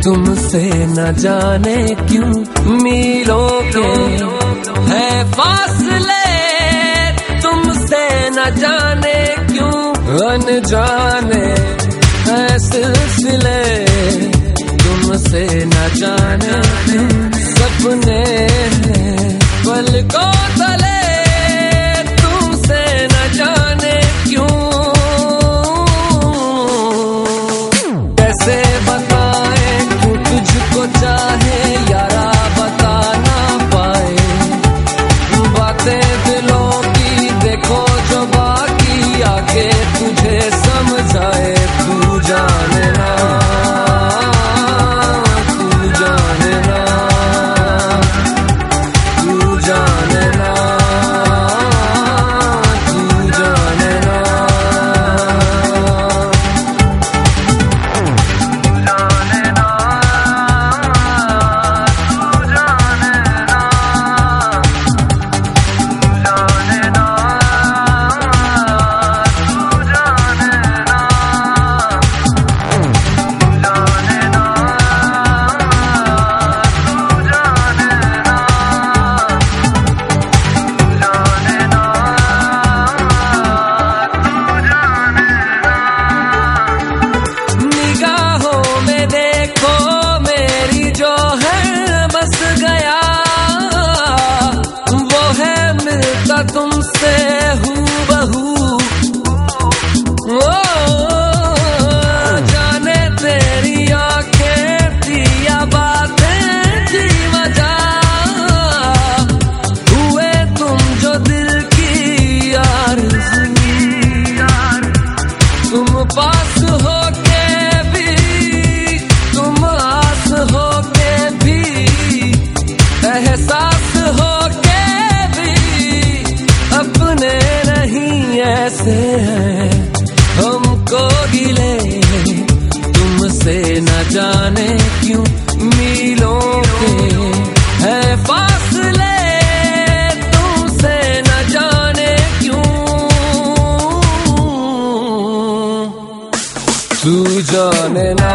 तुमसे न जाने क्यों मीलों के है फासले, तुमसे न जाने क्यों अनजाने है सिलसिले, तुमसे न जाने क्यों सपने पलकों तले, तुमसे न जाने क्यों कैसे तुझको चाहे यारा बता ना पाए, बातें दिलों की देखो जो बाकी आके तुझे समझाए, तू जाने ना, तू जाने ना, तू जाने ना, तू जाने ना। तुमसे हूबहू जाने तेरी आंखें थी या बातें थी वजह, हुए तुम जो दिल की आरज़ू, तुम पास होके भी, तुम आस होके भी, एहसास होके अपने नहीं ऐसे हैं हमको गिले, तुमसे न जाने क्यों मीलों के है फासले, तुमसे न जाने क्यों तू जाने ना।